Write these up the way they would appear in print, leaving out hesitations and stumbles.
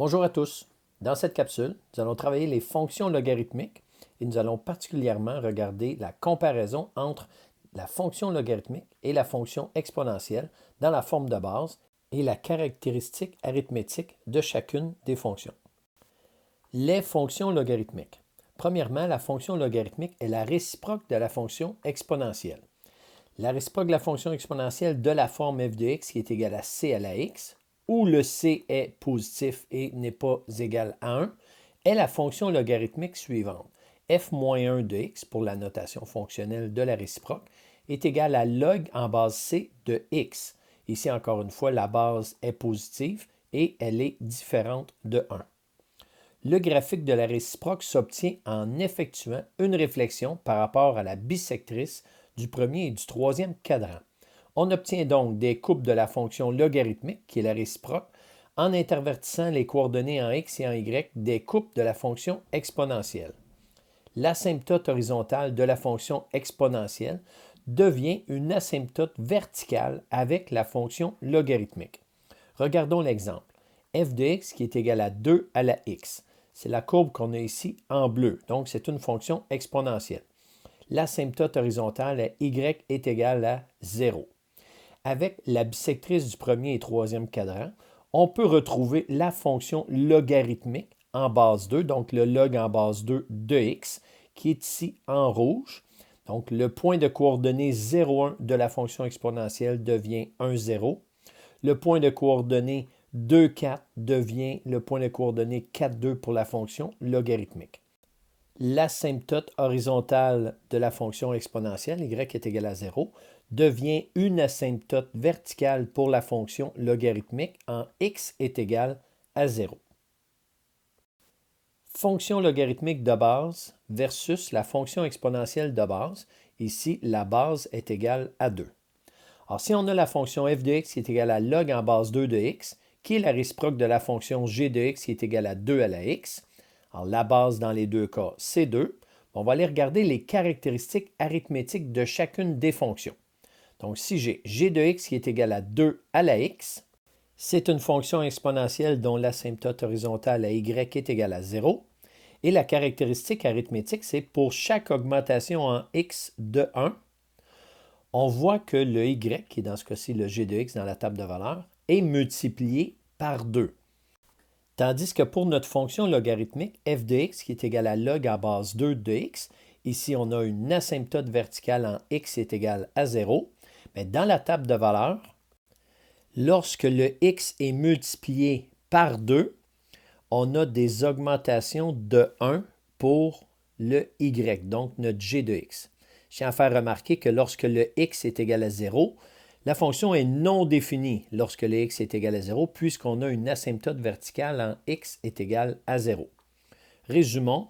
Bonjour à tous. Dans cette capsule, nous allons travailler les fonctions logarithmiques et nous allons particulièrement regarder la comparaison entre la fonction logarithmique et la fonction exponentielle dans la forme de base et la caractéristique arithmétique de chacune des fonctions. Les fonctions logarithmiques. Premièrement, la fonction logarithmique est la réciproque de la fonction exponentielle. La réciproque de la fonction exponentielle de la forme f de x qui est égale à c à la x, où le c est positif et n'est pas égal à 1, est la fonction logarithmique suivante. f-1 de x, pour la notation fonctionnelle de la réciproque, est égal à log en base c de x. Ici, encore une fois, la base est positive et elle est différente de 1. Le graphique de la réciproque s'obtient en effectuant une réflexion par rapport à la bisectrice du premier et du troisième cadran. On obtient donc des coupes de la fonction logarithmique, qui est la réciproque, en intervertissant les coordonnées en x et en y des coupes de la fonction exponentielle. L'asymptote horizontale de la fonction exponentielle devient une asymptote verticale avec la fonction logarithmique. Regardons l'exemple. f de x qui est égal à 2 à la x. C'est la courbe qu'on a ici en bleu, donc c'est une fonction exponentielle. L'asymptote horizontale à y est égale à 0. Avec la bisectrice du premier et troisième cadran, on peut retrouver la fonction logarithmique en base 2, donc le log en base 2 de x, qui est ici en rouge. Donc le point de coordonnées 0,1 de la fonction exponentielle devient 1, 0. Le point de coordonnées 2, 4 devient le point de coordonnées 4, 2 pour la fonction logarithmique. L'asymptote horizontale de la fonction exponentielle, y est égal à 0, devient une asymptote verticale pour la fonction logarithmique en x est égal à 0. Fonction logarithmique de base versus la fonction exponentielle de base. Ici, la base est égale à 2. Alors, si on a la fonction f de x qui est égale à log en base 2 de x, qui est la réciproque de la fonction g de x qui est égale à 2 à la x, alors la base dans les deux cas, c'est 2. On va aller regarder les caractéristiques arithmétiques de chacune des fonctions. Donc, si j'ai g de x qui est égal à 2 à la x, c'est une fonction exponentielle dont l'asymptote horizontale à y est égale à 0. Et la caractéristique arithmétique, c'est pour chaque augmentation en x de 1, on voit que le y, qui est dans ce cas-ci le g de x dans la table de valeurs, est multiplié par 2. Tandis que pour notre fonction logarithmique, f de x qui est égal à log en base 2 de x, ici on a une asymptote verticale en x est égal à 0. Mais dans la table de valeurs, lorsque le x est multiplié par 2, on a des augmentations de 1 pour le y, donc notre g de x. Je tiens à faire remarquer que lorsque le x est égal à 0, la fonction est non définie lorsque le x est égal à 0, puisqu'on a une asymptote verticale en x est égal à 0. Résumons,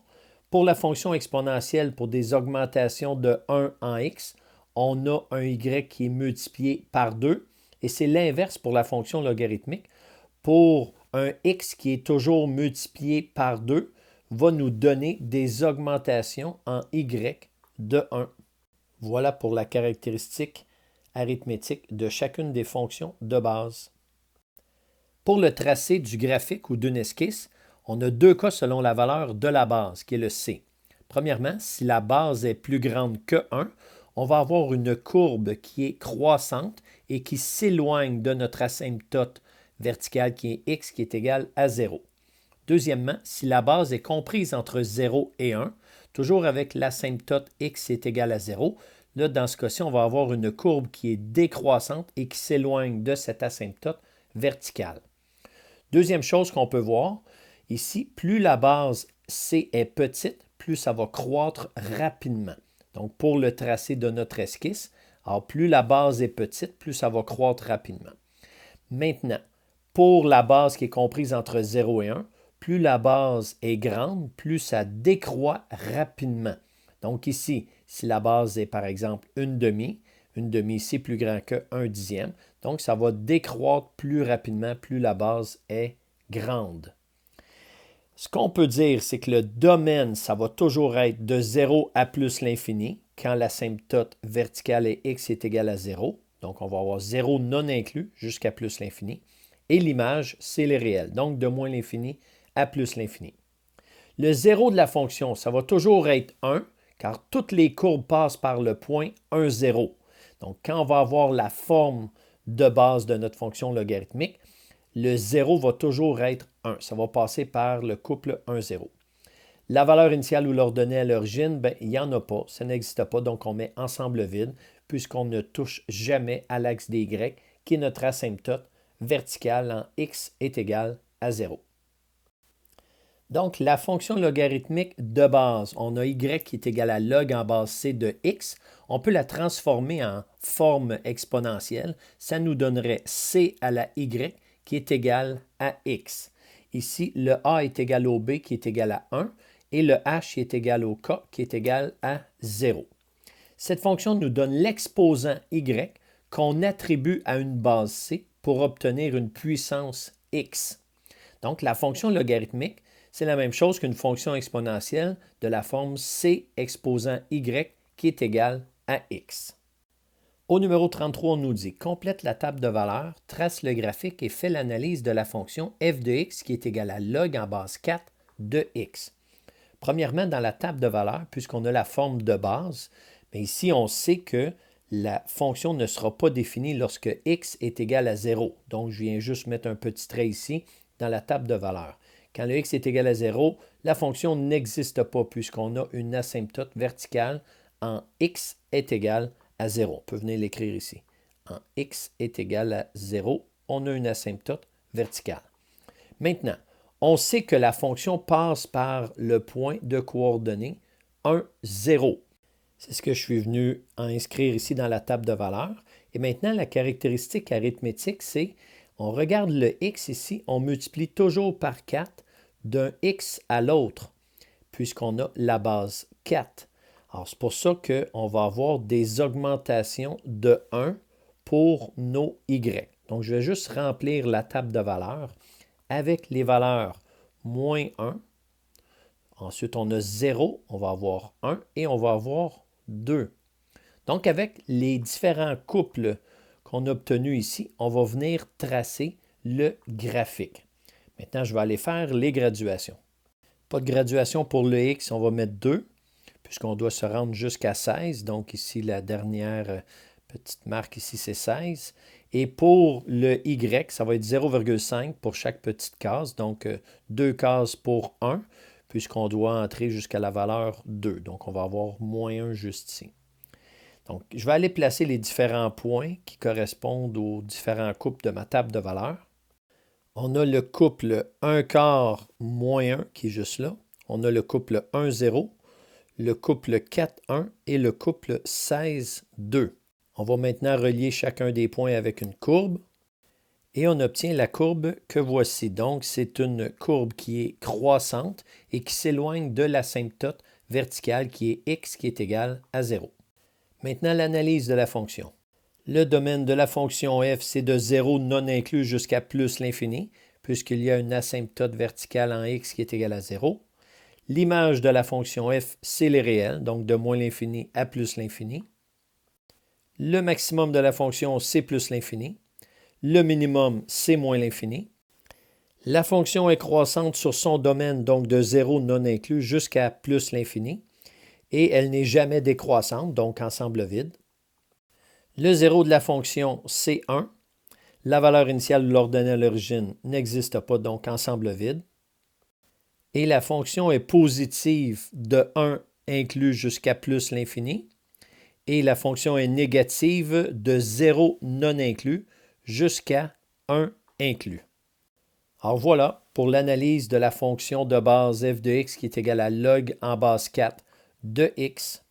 pour la fonction exponentielle, pour des augmentations de 1 en x, on a un y qui est multiplié par 2, et c'est l'inverse pour la fonction logarithmique. Pour un x qui est toujours multiplié par 2, va nous donner des augmentations en y de 1. Voilà pour la caractéristique arithmétique de chacune des fonctions de base. Pour le tracé du graphique ou d'une esquisse, on a deux cas selon la valeur de la base, qui est le c. Premièrement, si la base est plus grande que 1, on va avoir une courbe qui est croissante et qui s'éloigne de notre asymptote verticale qui est x qui est égal à 0. Deuxièmement, si la base est comprise entre 0 et 1, toujours avec l'asymptote x est égal à 0, là, dans ce cas-ci, on va avoir une courbe qui est décroissante et qui s'éloigne de cette asymptote verticale. Deuxième chose qu'on peut voir, ici, plus la base C est petite, plus ça va croître rapidement. Donc, pour le tracé de notre esquisse, alors plus la base est petite, plus ça va croître rapidement. Maintenant, pour la base qui est comprise entre 0 et 1, plus la base est grande, plus ça décroît rapidement. Donc ici, si la base est par exemple une demi c'est plus grand que 1 dixième. Donc ça va décroître plus rapidement, plus la base est grande. Ce qu'on peut dire, c'est que le domaine, ça va toujours être de 0 à plus l'infini, quand l'asymptote verticale est x est égal à 0. Donc on va avoir 0 non inclus jusqu'à plus l'infini. Et l'image, c'est les réels, donc de moins l'infini à plus l'infini. Le 0 de la fonction, ça va toujours être 1, car toutes les courbes passent par le point 1, 0. Donc, quand on va avoir la forme de base de notre fonction logarithmique, le 0 va toujours être 1. Ça va passer par le couple 1, 0. La valeur initiale ou l'ordonnée à l'origine, il n'y en a pas, ça n'existe pas, donc on met ensemble vide, puisqu'on ne touche jamais à l'axe des Y, qui est notre asymptote verticale en x est égal à 0. Donc, la fonction logarithmique de base, on a y qui est égal à log en base c de x. On peut la transformer en forme exponentielle. Ça nous donnerait c à la y qui est égal à x. Ici, le a est égal au b qui est égal à 1 et le h est égal au k qui est égal à 0. Cette fonction nous donne l'exposant y qu'on attribue à une base c pour obtenir une puissance x. Donc, la fonction logarithmique, c'est la même chose qu'une fonction exponentielle de la forme c exposant y qui est égale à x. Au numéro 33, on nous dit « Complète la table de valeurs, trace le graphique et fait l'analyse de la fonction f de x qui est égale à log en base 4 de x. » Premièrement, dans la table de valeurs, puisqu'on a la forme de base, mais ici, on sait que la fonction ne sera pas définie lorsque x est égal à 0. Donc, je viens juste mettre un petit trait ici dans la table de valeurs. Quand le x est égal à 0, la fonction n'existe pas puisqu'on a une asymptote verticale en x est égal à 0. On peut venir l'écrire ici. En x est égal à 0, on a une asymptote verticale. Maintenant, on sait que la fonction passe par le point de coordonnées 1, 0. C'est ce que je suis venu inscrire ici dans la table de valeurs. Et maintenant, la caractéristique arithmétique, c'est on regarde le x ici, on multiplie toujours par 4 d'un x à l'autre, puisqu'on a la base 4. Alors, c'est pour ça qu'on va avoir des augmentations de 1 pour nos y. Donc, je vais juste remplir la table de valeurs avec les valeurs moins 1. Ensuite, on a 0, on va avoir 1 et on va avoir 2. Donc, avec les différents couples qu'on a obtenus ici, on va venir tracer le graphique. Maintenant, je vais aller faire les graduations. Pas de graduation pour le x, on va mettre 2, puisqu'on doit se rendre jusqu'à 16. Donc, ici, la dernière petite marque ici, c'est 16. Et pour le y, ça va être 0,5 pour chaque petite case. Donc, 2 cases pour 1, puisqu'on doit entrer jusqu'à la valeur 2. Donc, on va avoir moins 1 juste ici. Donc, je vais aller placer les différents points qui correspondent aux différents couples de ma table de valeurs. On a le couple 1 quart moins 1 qui est juste là. On a le couple 1, 0, le couple 4, 1 et le couple 16, 2. On va maintenant relier chacun des points avec une courbe et on obtient la courbe que voici. Donc, c'est une courbe qui est croissante et qui s'éloigne de l'asymptote verticale qui est x qui est égal à 0. Maintenant, l'analyse de la fonction. Le domaine de la fonction f, c'est de 0 non inclus jusqu'à plus l'infini, puisqu'il y a une asymptote verticale en x qui est égale à 0. L'image de la fonction f, c'est les réels, donc de moins l'infini à plus l'infini. Le maximum de la fonction, c'est plus l'infini. Le minimum, c'est moins l'infini. La fonction est croissante sur son domaine, donc de 0 non inclus jusqu'à plus l'infini. Et elle n'est jamais décroissante, donc ensemble vide. Le 0 de la fonction, c'est 1. La valeur initiale de l'ordonnée à l'origine n'existe pas, donc ensemble vide. Et la fonction est positive de 1 inclus jusqu'à plus l'infini. Et la fonction est négative de 0 non inclus jusqu'à 1 inclus. Alors voilà pour l'analyse de la fonction de base f de x qui est égale à log en base 4 de x